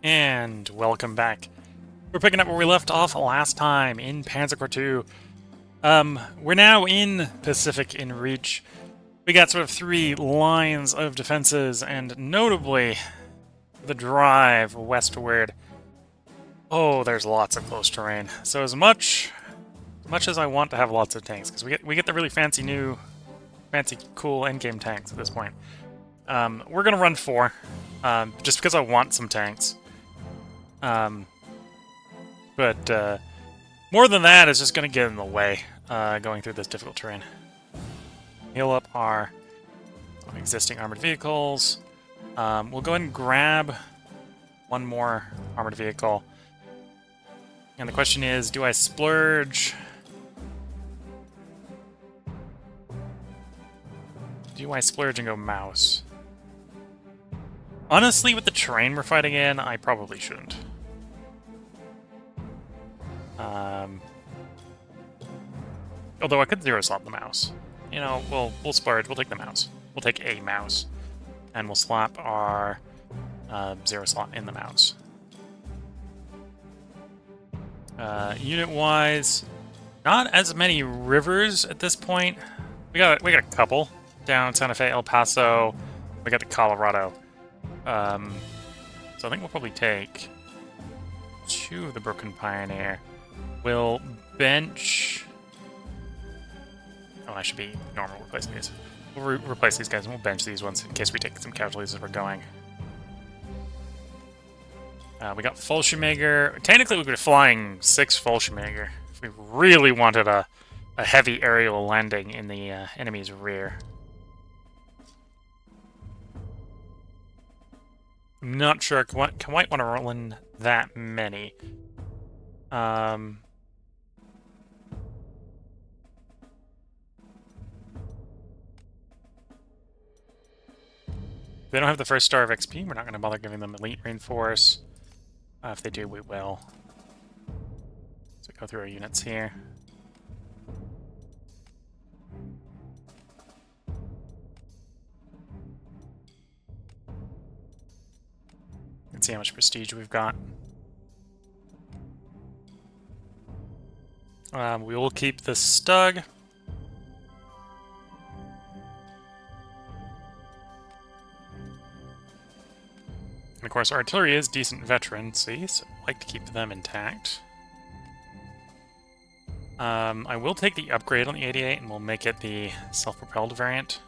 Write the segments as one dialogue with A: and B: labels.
A: And welcome back. We're picking up where we left off last time in Panzer Corps 2. We're now in Pacific in Reach. We got sort of 3 lines of defenses, and notably, the drive westward. Oh, there's lots of close terrain. So as much as I want to have lots of tanks, because we get the really fancy cool endgame tanks at this point. We're gonna run 4, just because I want some tanks. But more than that is just going to get in the way going through this difficult terrain. Heal up our existing armored vehicles. We'll go ahead and grab one more armored vehicle. And the question is, do I splurge? Do I splurge and go mouse? Honestly, with the terrain we're fighting in, I probably shouldn't. Although I could zero slot the mouse. You know, we'll splurge. We'll take the mouse. We'll take a mouse, and we'll slap our zero slot in the mouse. Unit-wise, not as many rivers at this point. We got a couple down Santa Fe, El Paso. We got the Colorado. So I think we'll probably take 2 of the Broken Pioneer. We'll bench. Oh, I should be normal replacing these. We'll replace these guys and we'll bench these ones in case we take some casualties as we're going. We got Fallschirmjäger. Technically, we could be flying 6 Fallschirmjäger if we really wanted a heavy aerial landing in the enemy's rear. I'm not sure I might want to roll in that many. They don't have the first star of XP, we're not going to bother giving them elite reinforce. If they do, we will. So go through our units here. And see how much prestige we've got. We will keep the Stug. And of course, our artillery is decent veterancy, so I'd like to keep them intact. I will take the upgrade on the 88, and we'll make it the self-propelled variant.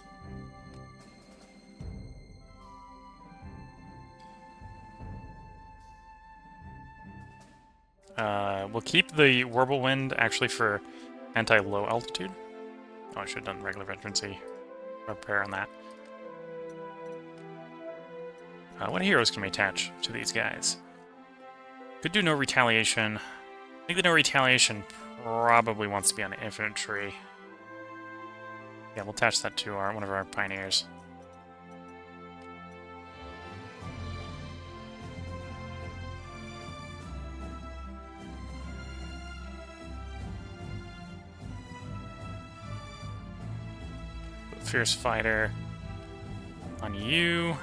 A: We'll keep the Whirlwind actually for anti-low altitude. Oh, I should have done regular veterancy repair on that. What heroes can we attach to these guys? Could do no retaliation. I think the no retaliation probably wants to be on infantry. Yeah, we'll attach that to one of our pioneers. Fierce Fighter on you.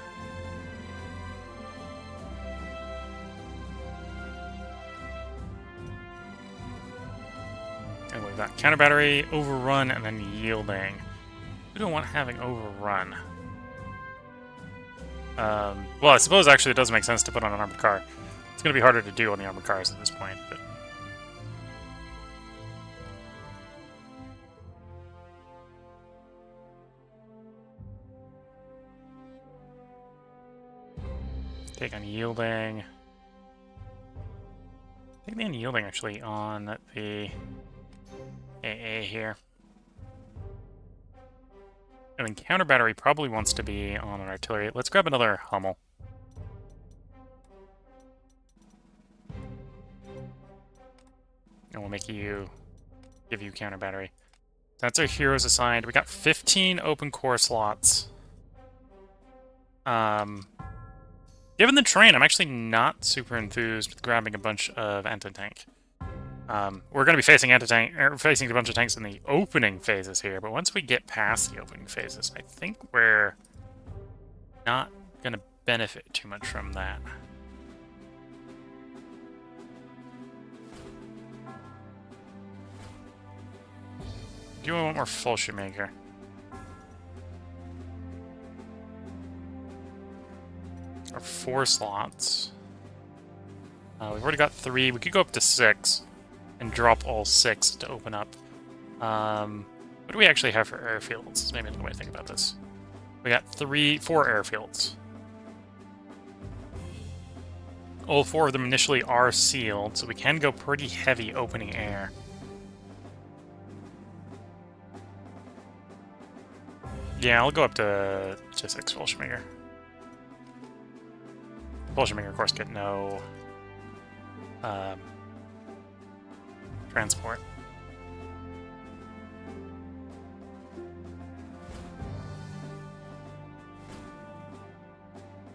A: And we've got counter battery, overrun, and then yielding. We don't want having overrun. Well, I suppose actually it does make sense to put on an armored car. It's going to be harder to do on the armored cars at this point, but. Take on yielding. Take the unyielding actually on the AA here. And then counter battery probably wants to be on an artillery. Let's grab another Hummel. And we'll make you give you counter battery. That's our heroes assigned. We got 15 open core slots. Given the terrain, I'm actually not super enthused with grabbing a bunch of anti-tank. We're going to be facing facing a bunch of tanks in the opening phases here, but once we get past the opening phases, I think we're not going to benefit too much from that. Do you want more full shoemaker? Or 4 slots. We've already got 3. We could go up to 6 and drop all 6 to open up. What do we actually have for airfields? Maybe another way to think about this. We got 4 airfields. All 4 of them initially are sealed, so we can go pretty heavy opening air. Yeah, I'll go up to 6 Fallschirmjäger. Fallschirmjäger, of course, get no transport.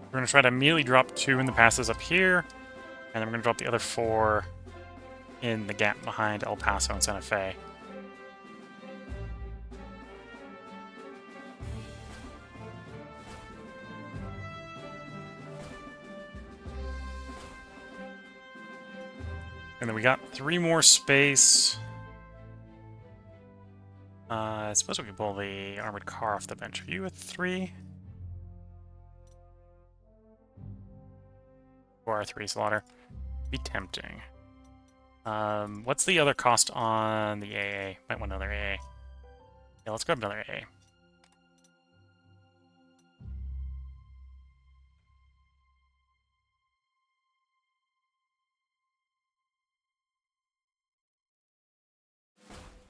A: We're going to try to immediately drop 2 in the passes up here, and then we're going to drop the other 4 in the gap behind El Paso and Santa Fe. And then we got 3 more space. I suppose we could pull the armored car off the bench. Are you at 3? Or 3 slaughter. Be tempting. What's the other cost on the AA? Might want another AA. Yeah, let's grab another AA.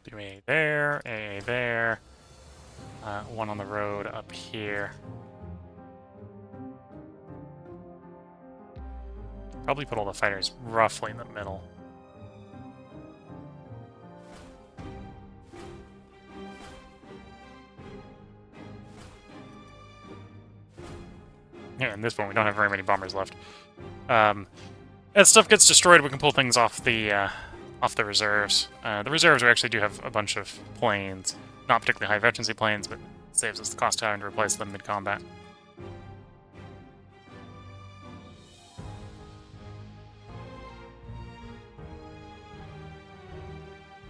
A: Do AA there, AA there. 1 on the road up here. Probably put all the fighters roughly in the middle. Yeah, at this point we don't have very many bombers left. As stuff gets destroyed, we can pull things off the reserves. The reserves, we actually do have a bunch of planes. Not particularly high efficiency planes, but it saves us the cost of having to replace them mid-combat.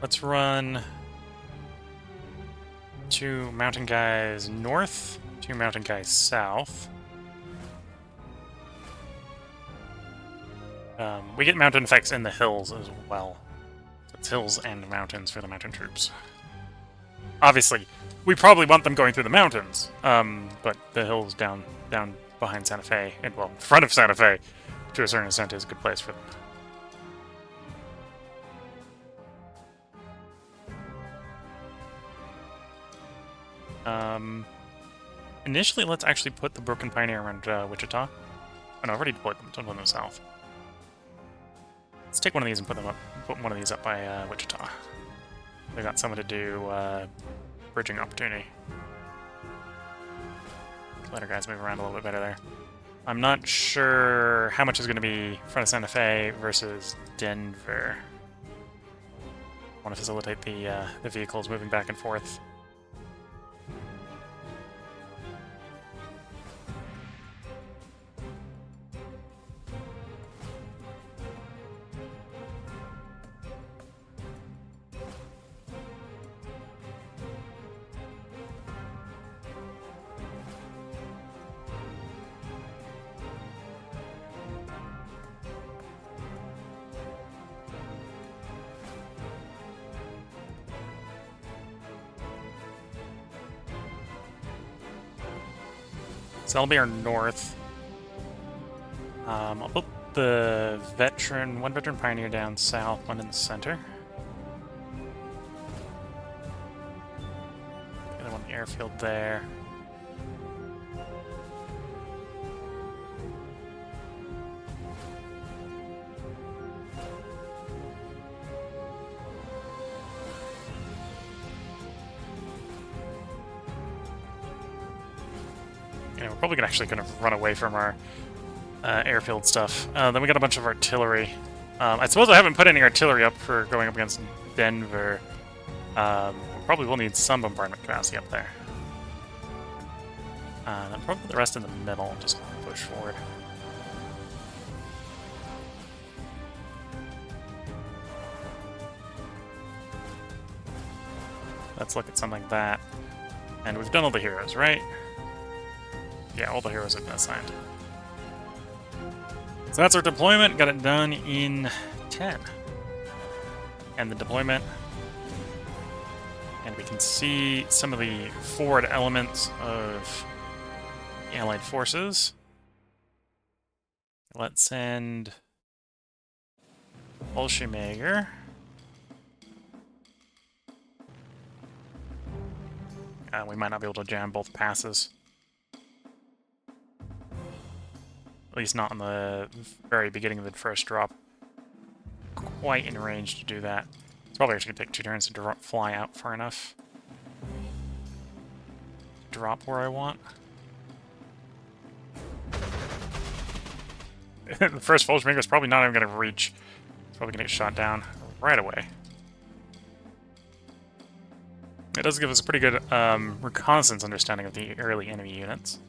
A: Let's run 2 mountain guys north, 2 mountain guys south. We get mountain effects in the hills as well. So it's hills and mountains for the mountain troops. Obviously, we probably want them going through the mountains, but the hills down behind Santa Fe, and well, in front of Santa Fe, to a certain extent, is a good place for them. Initially, let's actually put the Broken Pioneer around Wichita. Oh no, I've already deployed them. Don't put them south. Let's take one of these and put one of these up by Wichita. We got someone to do bridging opportunity. Let our guys move around a little bit better there. I'm not sure how much is going to be in front of Santa Fe versus Denver. I want to facilitate the vehicles moving back and forth. So that'll be our north. I'll put the one veteran pioneer down south, one in the center. The other one in the airfield there. We're probably actually going to run away from our airfield stuff. Then we got a bunch of artillery. I suppose I haven't put any artillery up for going up against Denver. We probably will need some bombardment capacity up there. Then probably the rest in the middle and just push forward. Let's look at something like that. And we've done all the heroes, right? Yeah, all the heroes have been assigned. So that's our deployment. Got it done in 10. And the deployment. And we can see some of the forward elements of the Allied forces. Let's send Bolshemager. We might not be able to jam both passes. At least not in the very beginning of the first drop. Quite in range to do that. It's probably actually going to take 2 turns to fly out far enough. Drop where I want. The first Bolshemager is probably not even going to reach. It's probably going to get shot down right away. It does give us a pretty good reconnaissance understanding of the early enemy units.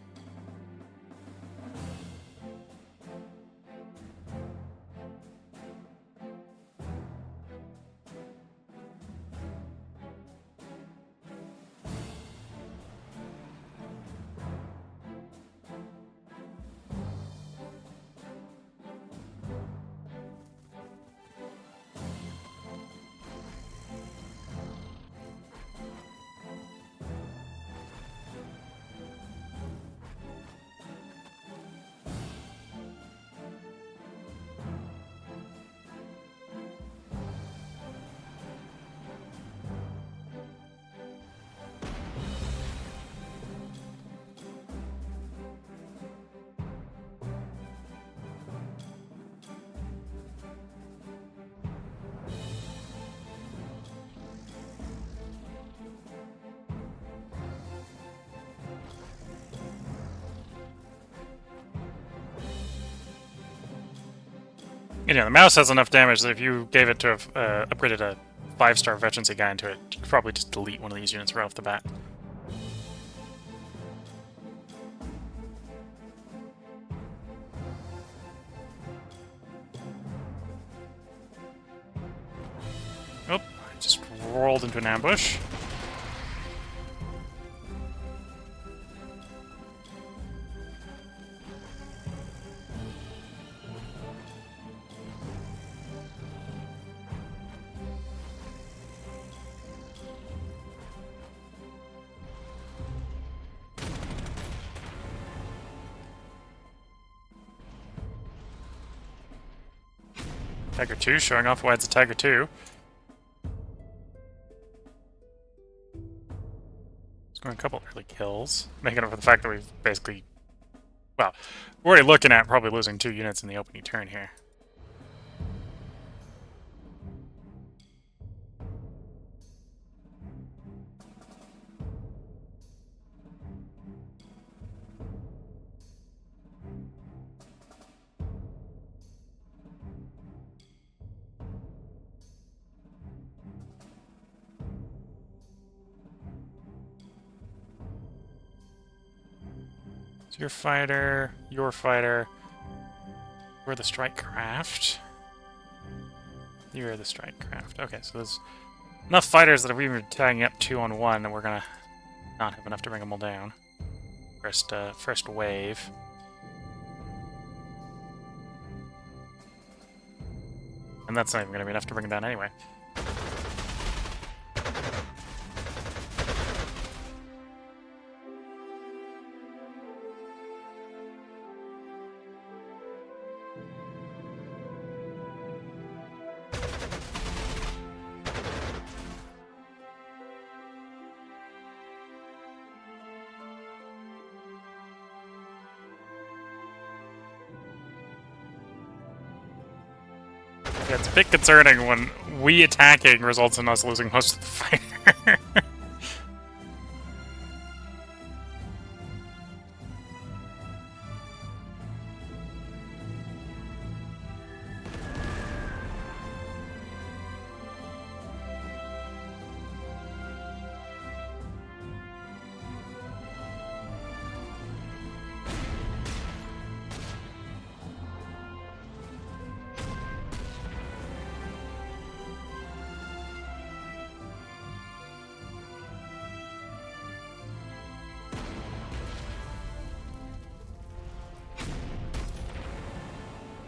A: You know, the mouse has enough damage that if you gave it to upgraded a 5-star veterancy guy into it, you could probably just delete one of these units right off the bat. Oh, I just rolled into an ambush. Tiger 2, showing off why it's a Tiger 2. Scoring a couple early kills, making up for the fact that we've basically... Well, we're already looking at probably losing 2 units in the opening turn here. Your fighter, we're the strike craft. You're the strike craft. Okay, so there's enough fighters that if we were tagging up 2 on 1, then we're gonna not have enough to bring them all down. First wave. And that's not even gonna be enough to bring them down anyway. Yeah, it's a bit concerning when we attacking results in us losing most of the fighter.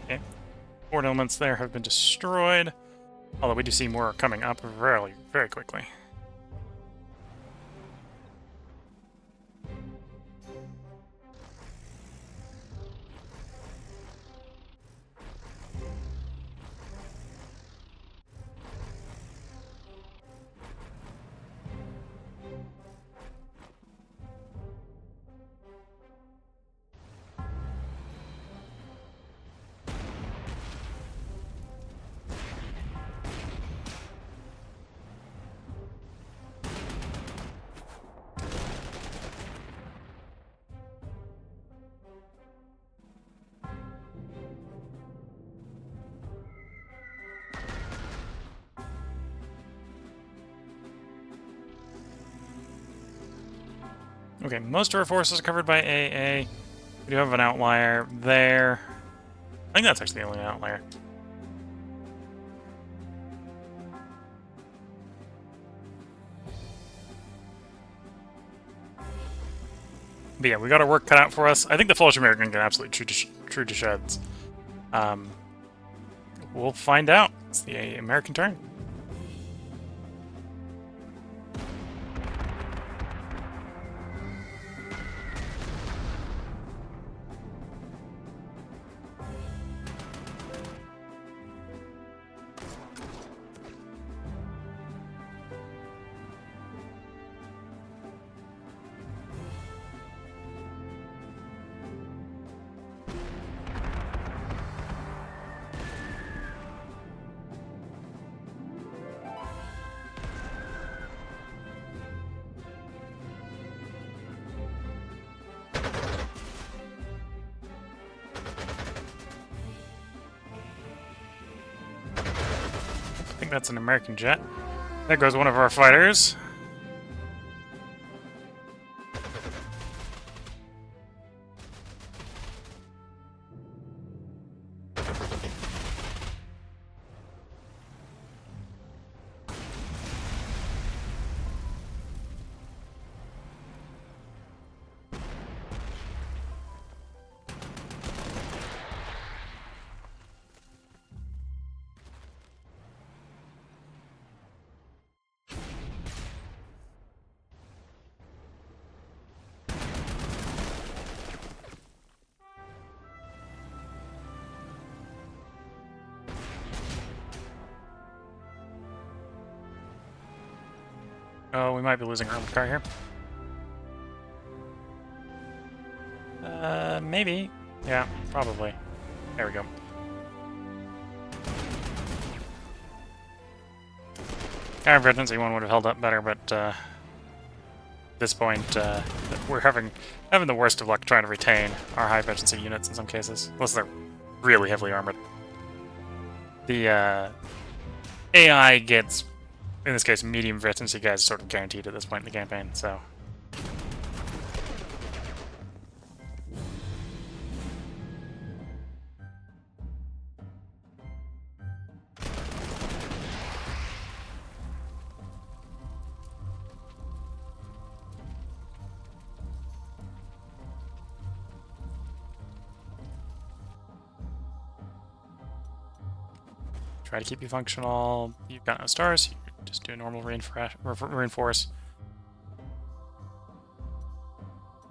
A: Okay. Port elements there have been destroyed. Although we do see more coming up very quickly. Okay, most of our forces are covered by AA. We do have an outlier there. I think that's actually the only outlier. But yeah, we got our work cut out for us. I think the Fallujah American can absolutely true to shreds. We'll find out. It's the American turn. I think that's an American jet. There goes one of our fighters. Oh, we might be losing our armored car here. Maybe. Yeah, probably. There we go. Our emergency one would have held up better, but at this point, we're having the worst of luck trying to retain our high efficiency units in some cases, unless they're really heavily armored. The AI gets, in this case, medium efficiency guys sort of guaranteed at this point in the campaign, so. Try to keep you functional. You've got no stars. You just do a normal reinforce.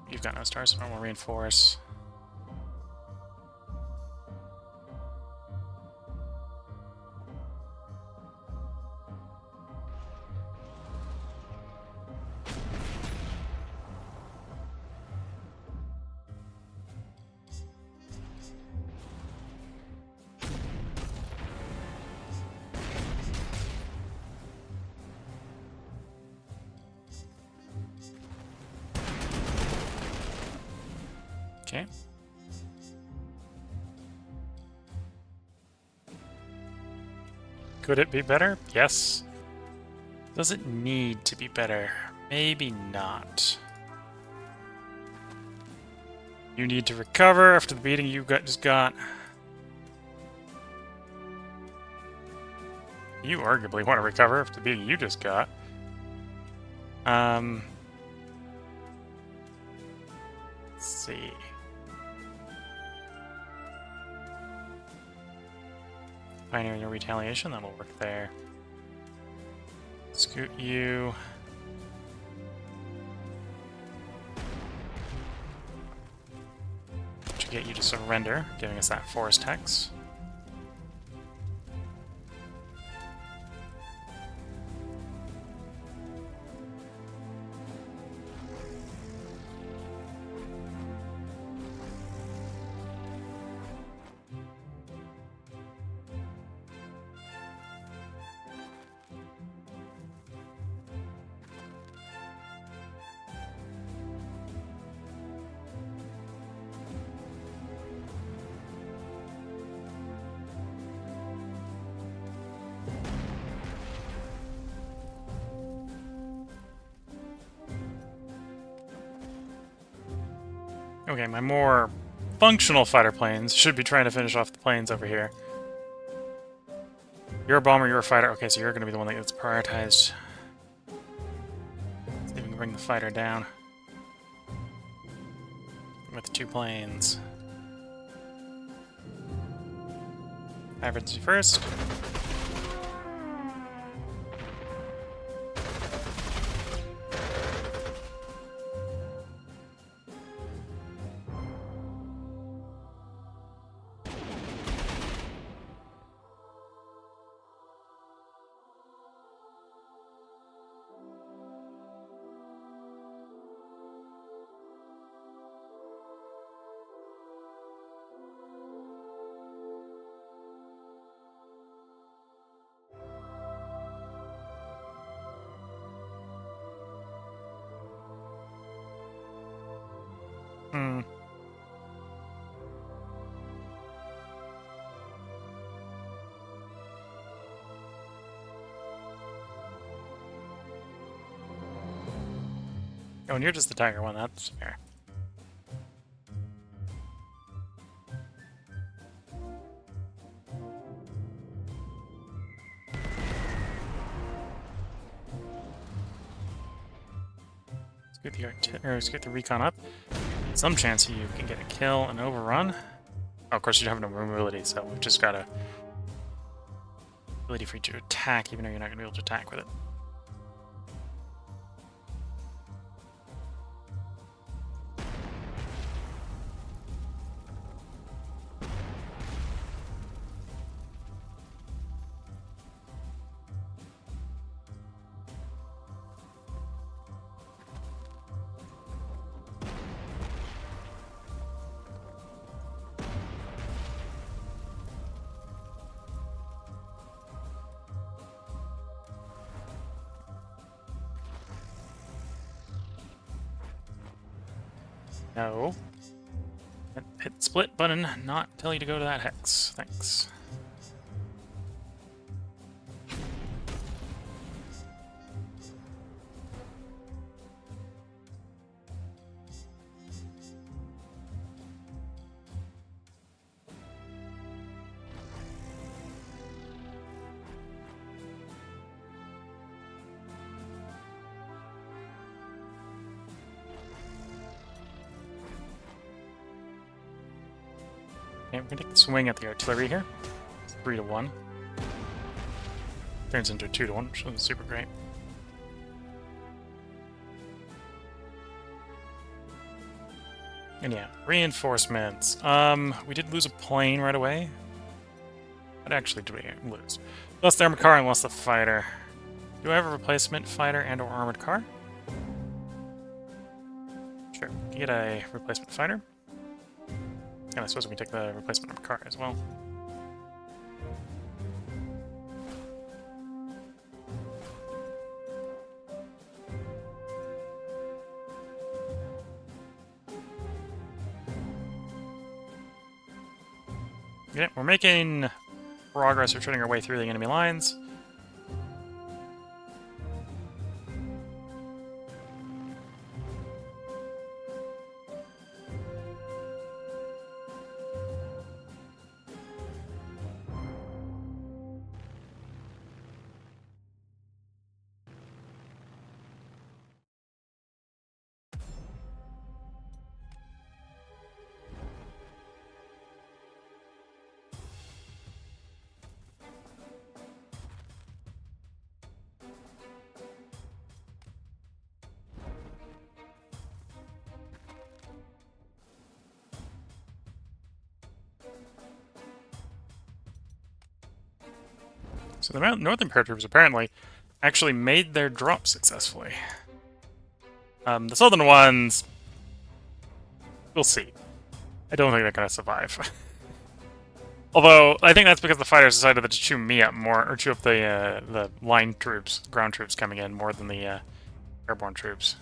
A: You've got no stars, so normal reinforce. Okay. Could it be better? Yes. Does it need to be better? Maybe not. You need to recover after the beating you just got. You arguably want to recover after the beating you just got. Let's see. Pioneering a retaliation, that'll work there. Scoot you. To get you to surrender, giving us that forest hex. Okay, my more functional fighter planes should be trying to finish off the planes over here. You're a bomber, you're a fighter. Okay, so you're going to be the one that gets prioritized. Let's see if we can bring the fighter down. With the 2 planes. Average first. Oh, and you're just the Tiger one, that's fair. Let's get the recon up. Some chance you can get a kill and overrun. Oh, of course, you have no mobility, so we've just got a ability for you to attack, even though you're not going to be able to attack with it. No. Hit the split button, not tell you to go to that hex. Thanks. Okay, we're gonna take the swing at the artillery here. It's 3 to 1. Turns into a 2 to 1, which is super great. And yeah, reinforcements. We did lose a plane right away. What actually did we lose? Lost the armored car and lost the fighter. Do I have a replacement fighter and/or armored car? Sure, we can get a replacement fighter. And I suppose we can take the replacement armored car as well. Yeah, we're making progress. We're turning our way through the enemy lines. So the northern paratroopers apparently actually made their drop successfully. The southern ones, we'll see. I don't think they're going to survive. Although, I think that's because the fighters decided to chew me up more, or chew up the line troops, ground troops coming in, more than the airborne troops.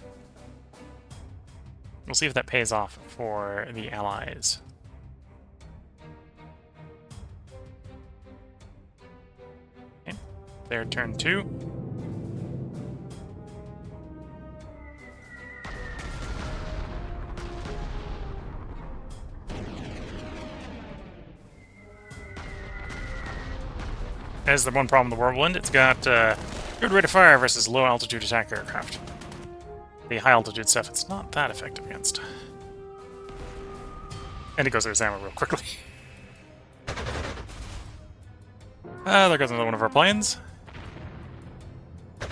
A: We'll see if that pays off for the Allies. Okay. Their turn 2. As the one problem with the Whirlwind, it's got good rate of fire versus low altitude attack aircraft. The high altitude stuff, it's not that effective against. And it goes through its ammo real quickly. There goes another one of our planes. I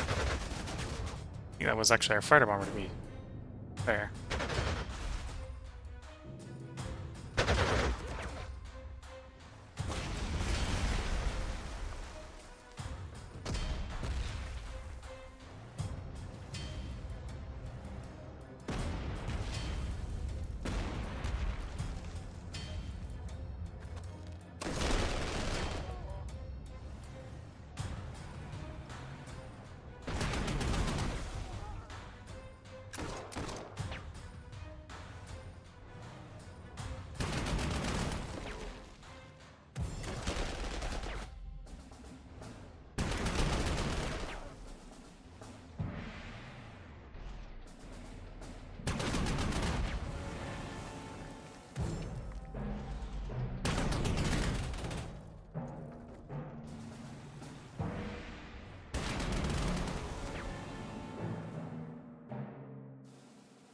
A: think that was actually our fighter bomber, to be fair.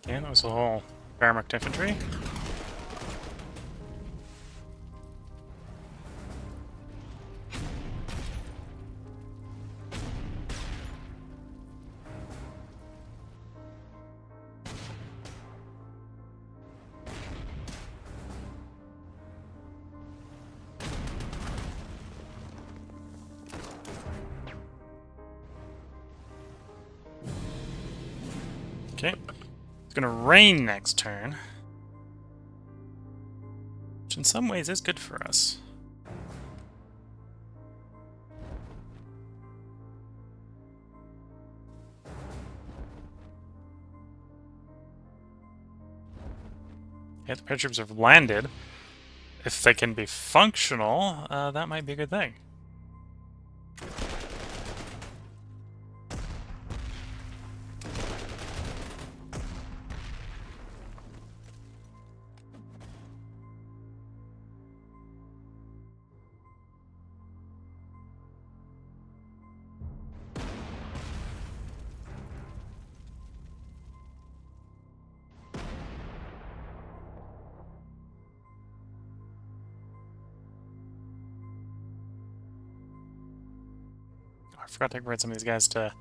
A: Yeah, that was the whole Wehrmacht infantry. Okay. It's gonna rain next turn. Which in some ways is good for us. Yeah, the paratroopers have landed. If they can be functional, that might be a good thing. I forgot to convert some of these guys to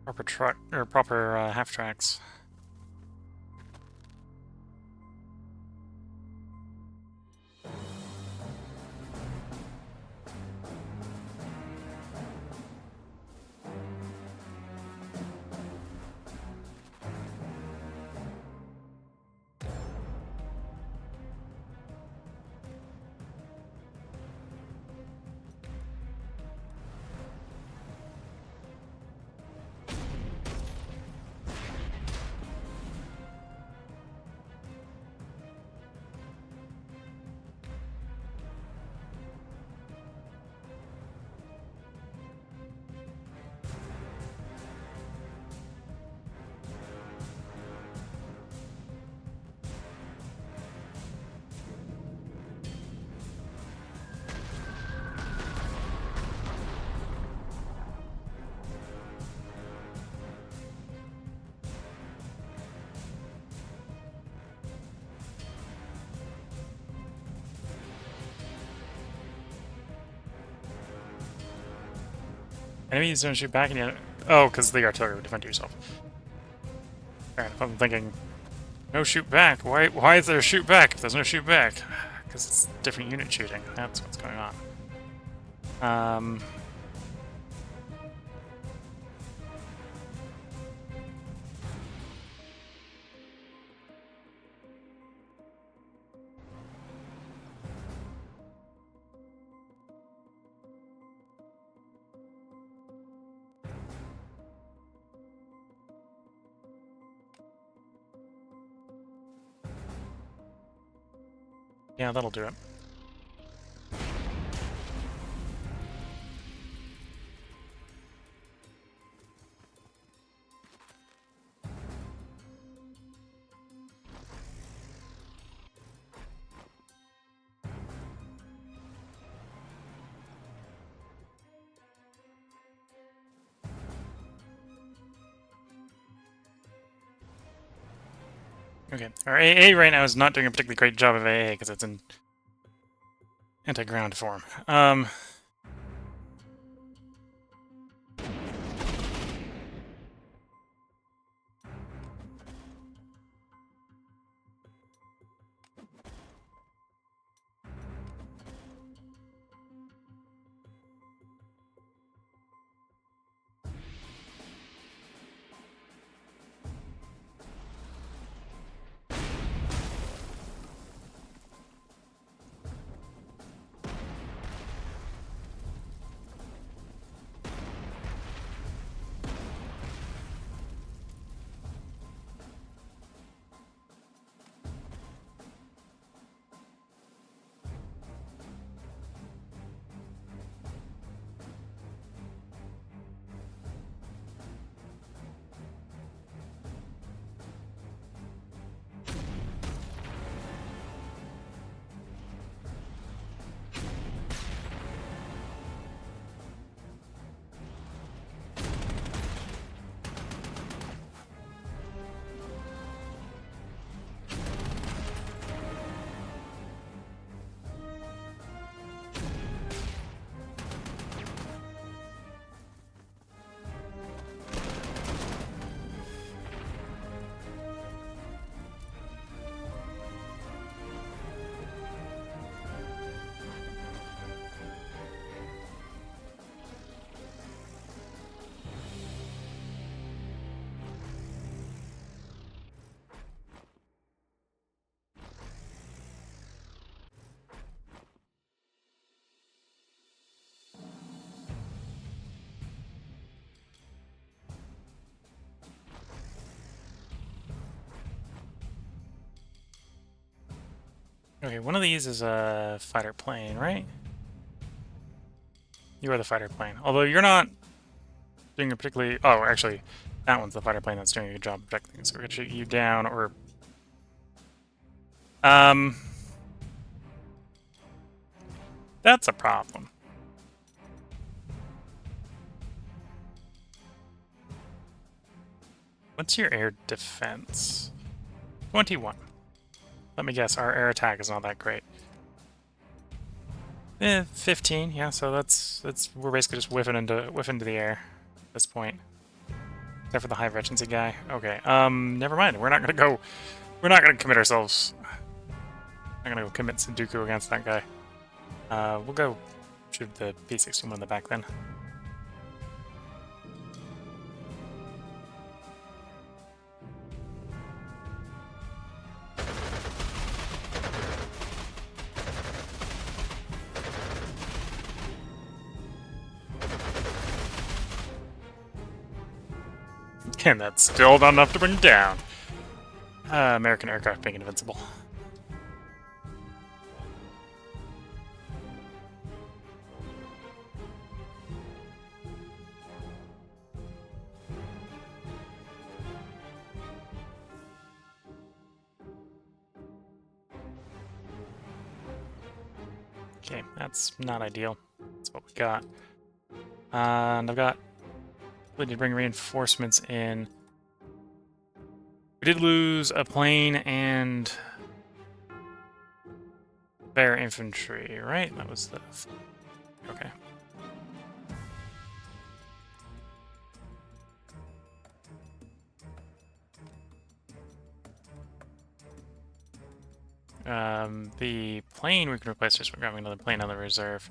A: proper truck or proper half tracks. Enemies don't shoot back and yet. Oh, because the artillery would defend yourself. Fair enough. I'm thinking, no shoot back. Why is there a shoot back if there's no shoot back? Because it's different unit shooting. That's what's going on. Um, yeah, that'll do it. Okay, our AA right now is not doing a particularly great job of AA because it's in anti-ground form. Okay, one of these is a fighter plane, right? You are the fighter plane. Although you're not doing a particularly... Oh, actually, that one's the fighter plane that's doing a good job of protecting. So we're going to shoot you down, or... That's a problem. What's your air defense? 21. Let me guess, our air attack is not that great. 15, yeah, so that's we're basically just whiffing into the air at this point. Except for the high efficiency guy. Okay, never mind. We're not gonna commit ourselves. I'm gonna go commit Sudoku against that guy. We'll go shoot the P-61 in the back then. And that's still not enough to bring down. American aircraft being invincible. Okay, that's not ideal. That's what we got. And I've got... We need to bring reinforcements in. We did lose a plane and... Fair infantry, right? That was the... Okay. The plane we can replace just by grabbing another plane on the reserve.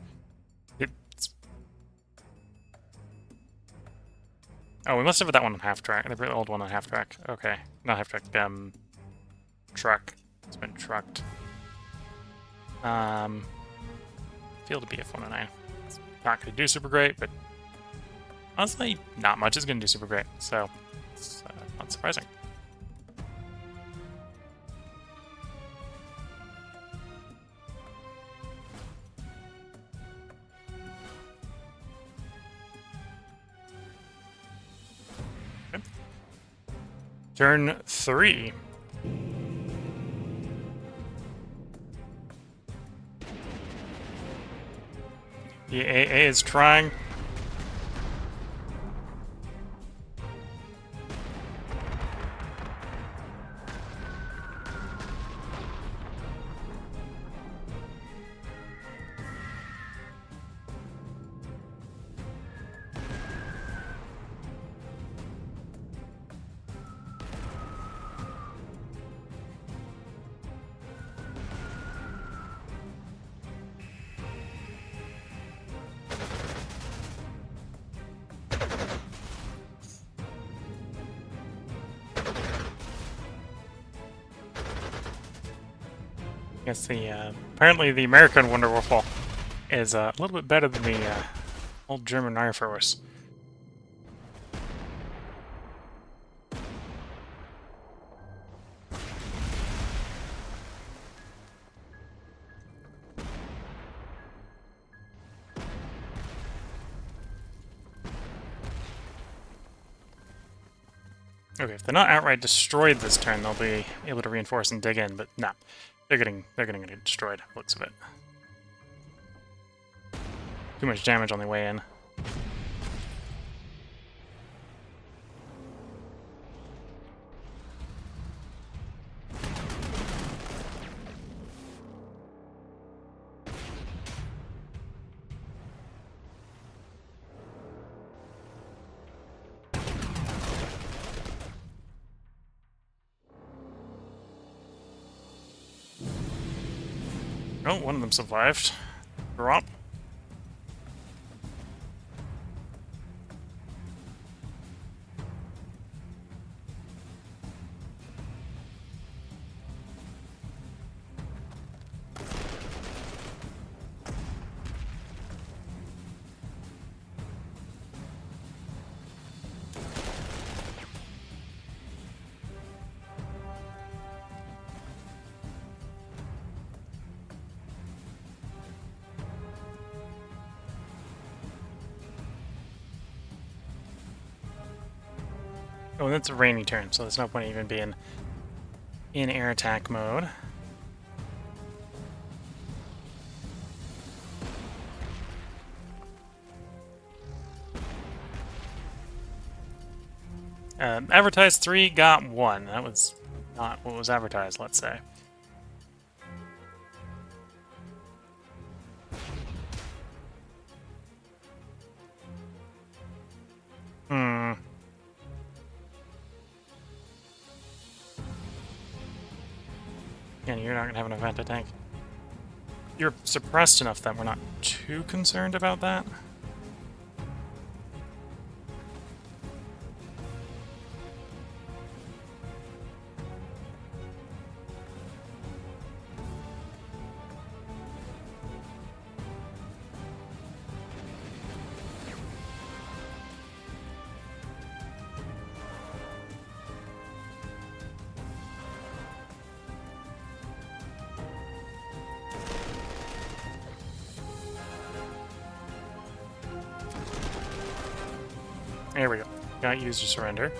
A: It's Oh, we must have that one on half track. The old one on half track. Okay, not half track. Truck. It's been trucked. Field BF-109. It's not going to do super great, but honestly, not much is going to do super great. So it's not surprising. Okay. Turn 3. The AA is trying. Yes, apparently the American Wonderwaffe is a little bit better than the old German Air Force. Okay, if they're not outright destroyed this turn, they'll be able to reinforce and dig in, but no. They're getting destroyed, looks of it. Too much damage on the way in. Oh, one of them survived. Drop. Oh, and it's a rainy turn, so there's no point even being in air attack mode. Advertised 3, got 1. That was not what was advertised, let's say. Hmm. And you're not going to have enough anti-tank. You're suppressed enough that we're not too concerned about that. There we go. Got user surrender.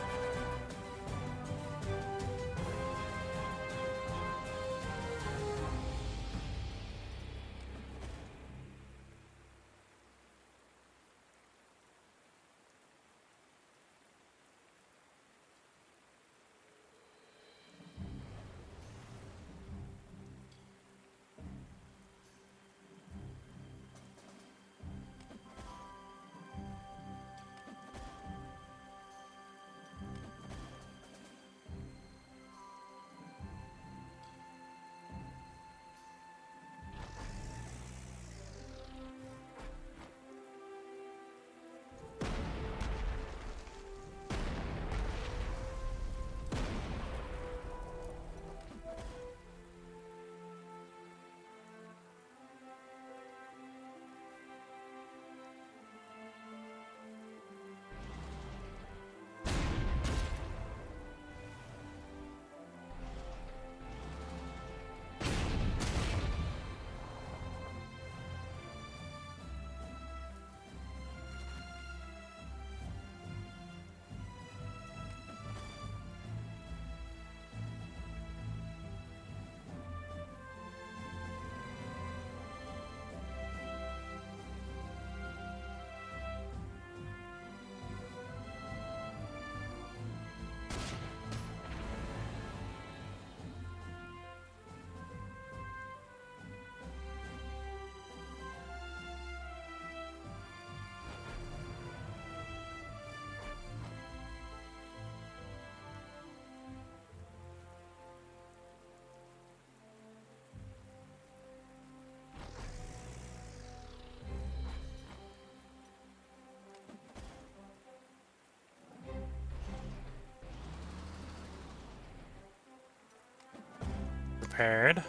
A: prepared.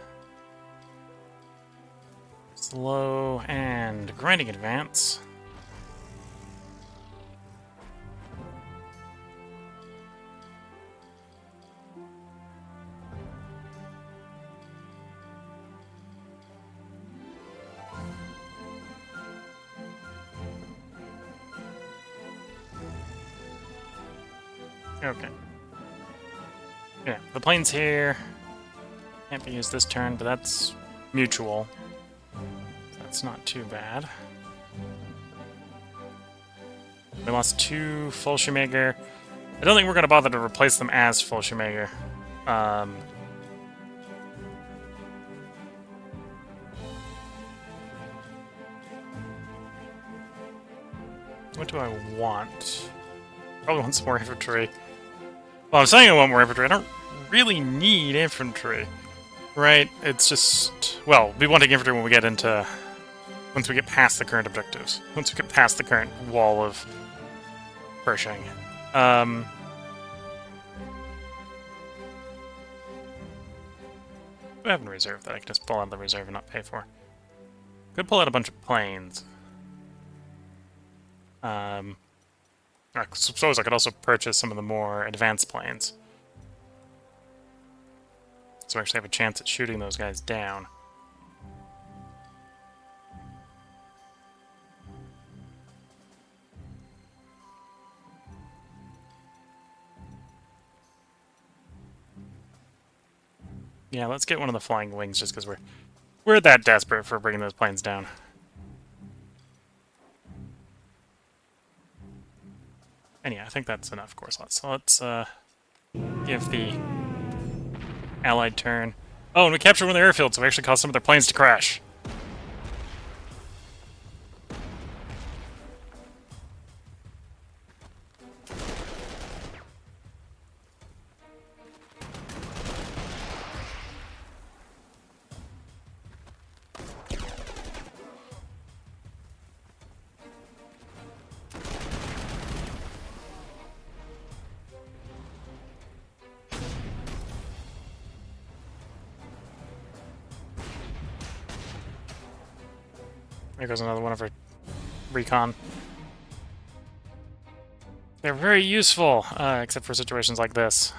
A: Slow and grinding advance. Okay. Yeah, the plane's here. Can't be used this turn, but that's mutual. That's not too bad. We lost 2 Fallschirmjäger. I don't think we're going to bother to replace them as Fallschirmjäger. What do I want? Probably want some more infantry. Well, I'm saying I want more infantry. I don't really need infantry. Right? It's just... Well, we want infantry when we get into... Once we get past the current objectives. Once we get past the current wall of Pershing. Do I have in reserve that I can just pull out of the reserve and not pay for? Could pull out a bunch of planes. I suppose I could also purchase some of the more advanced planes. So I actually have a chance at shooting those guys down. Yeah, let's get one of the flying wings just because we're that desperate for bringing those planes down. And yeah, I think that's enough core slots. So let's give the Allied turn. Oh, and we captured one of their airfields, so we actually caused some of their planes to crash. There goes another one of our recon. They're very useful, except for situations like this.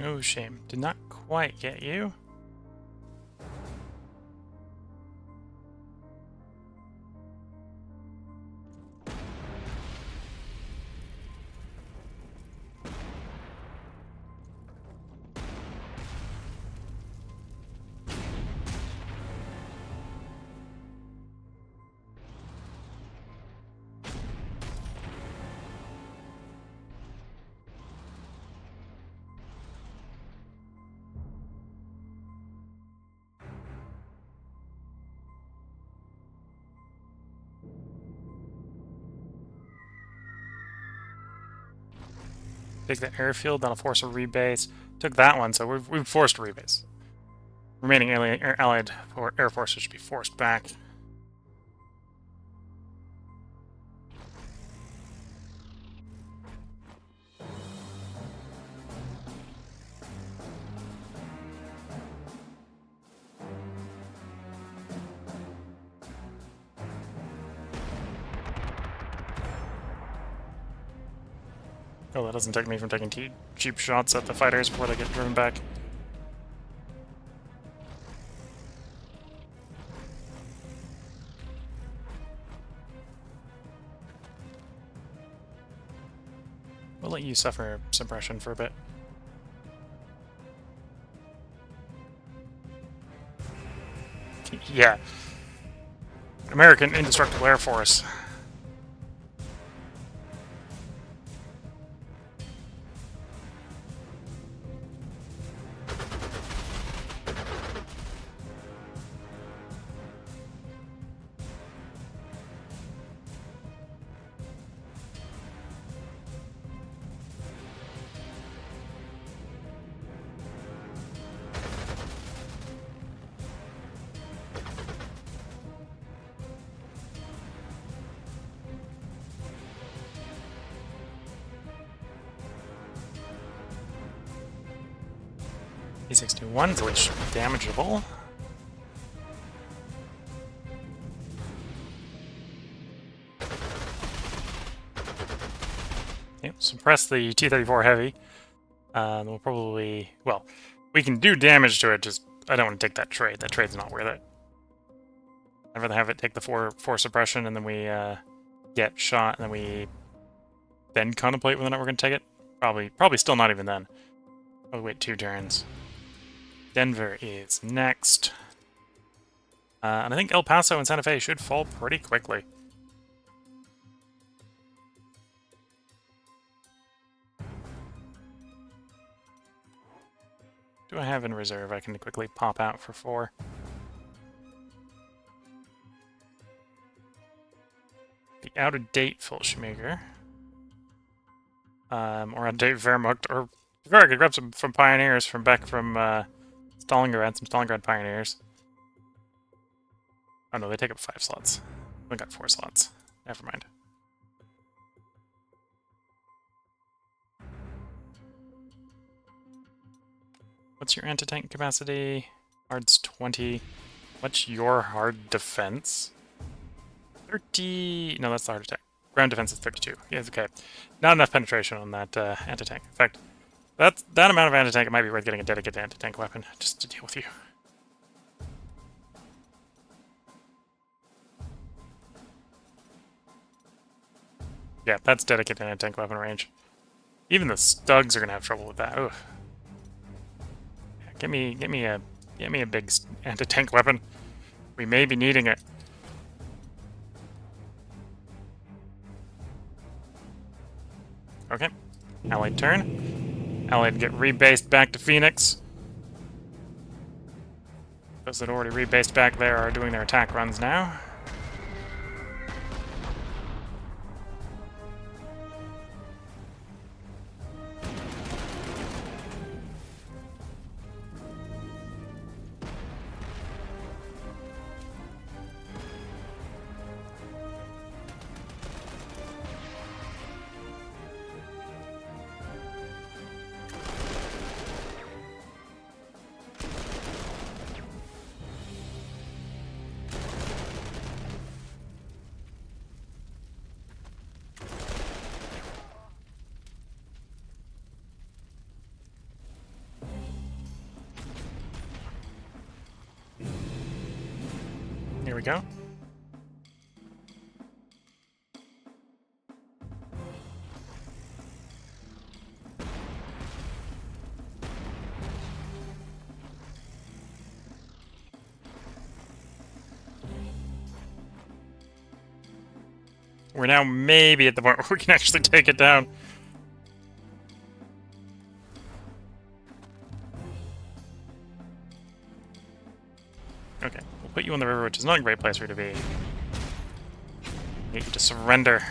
A: Oh, shame. Did not quite get you. Take the airfield, that'll force a rebase. Took that one, so we've forced a rebase. Remaining allied air forces should be forced back. Oh, that doesn't take me from taking cheap shots at the fighters before they get driven back. We'll let you suffer suppression for a bit. Yeah. American Indestructible Air Force. E61's which damageable. Yep, suppress the T-34 Heavy. We'll probably... Well, we can do damage to it, just... I don't want to take that trade. That trade's not worth it. I'd rather have it take the 4 suppression, and then we get shot, and then we... then contemplate whether or not we're going to take it. Probably still not even then. Oh, wait, 2 turns. Denver is next. And I think El Paso and Santa Fe should fall pretty quickly. Do I have in reserve I can quickly pop out for 4? The out-of-date Fallschirmjäger. Or out-of-date Wehrmacht, or I could grab some from Pioneers from back from Stalingrad, some Stalingrad Pioneers. Oh no, they take up 5 slots. We got 4 slots. Never mind. What's your anti-tank capacity? Hard's 20. What's your hard defense? 30... No, that's the hard attack. Ground defense is 32. Yes, okay. Not enough penetration on that anti-tank. In fact, that amount of anti-tank, it might be worth getting a dedicated anti-tank weapon just to deal with you. Yeah, that's dedicated anti-tank weapon range. Even the Stugs are gonna have trouble with that. Ooh. Get me a big anti-tank weapon. We may be needing it. Okay. Allied turn. Allied get rebased back to Phoenix. Those that already rebased back there are doing their attack runs now. we go. We're now maybe at the point where we can actually take it down. Okay, we'll put you on the river, which is not a great place for you to be. Need you to surrender.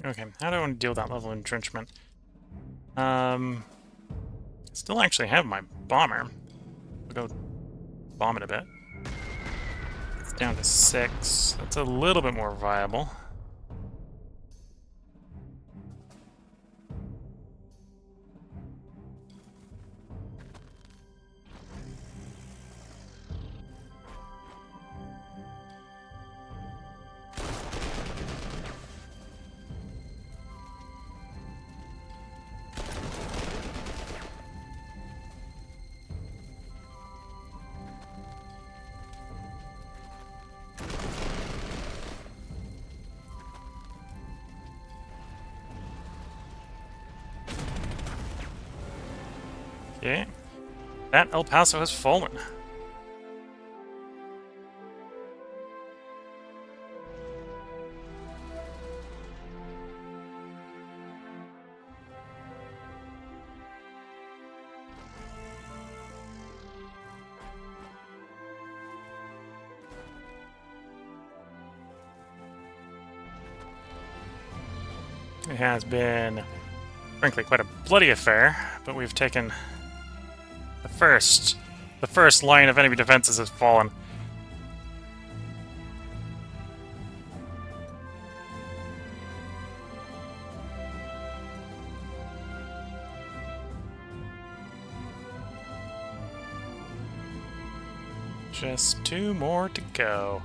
A: Okay, how do I want to deal with that level of entrenchment? Still actually have my bomber. We'll go bomb it a bit. It's down to 6. That's a little bit more viable. Okay. That El Paso has fallen. It has been, frankly, quite a bloody affair, but we've taken the first line of enemy defenses has fallen. Just 2 more to go.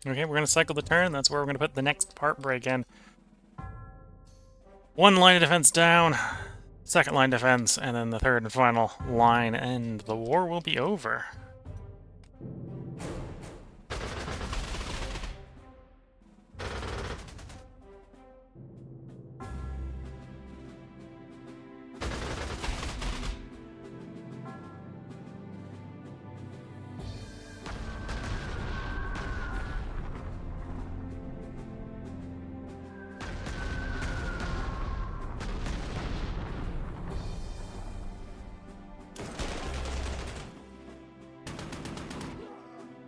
A: Okay, we're going to cycle the turn. That's where we're going to put the next part break in. One line of defense down, second line defense, and then the third and final line, and the war will be over.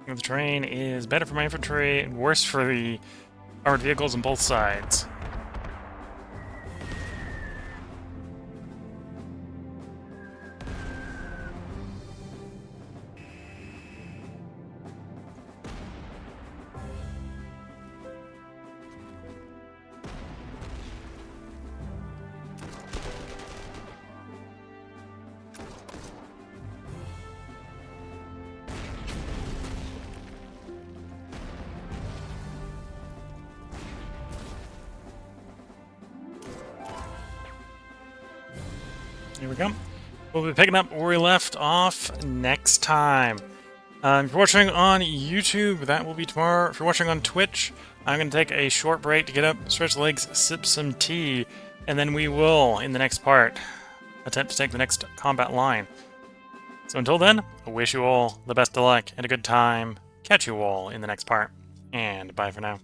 A: The terrain is better for my infantry and worse for the armored vehicles on both sides. Here we go. We'll be picking up where we left off next time. If you're watching on YouTube, that will be tomorrow. If you're watching on Twitch, I'm going to take a short break to get up, stretch the legs, sip some tea, and then we will, in the next part, attempt to take the next combat line. So until then, I wish you all the best of luck and a good time. Catch you all in the next part, and bye for now.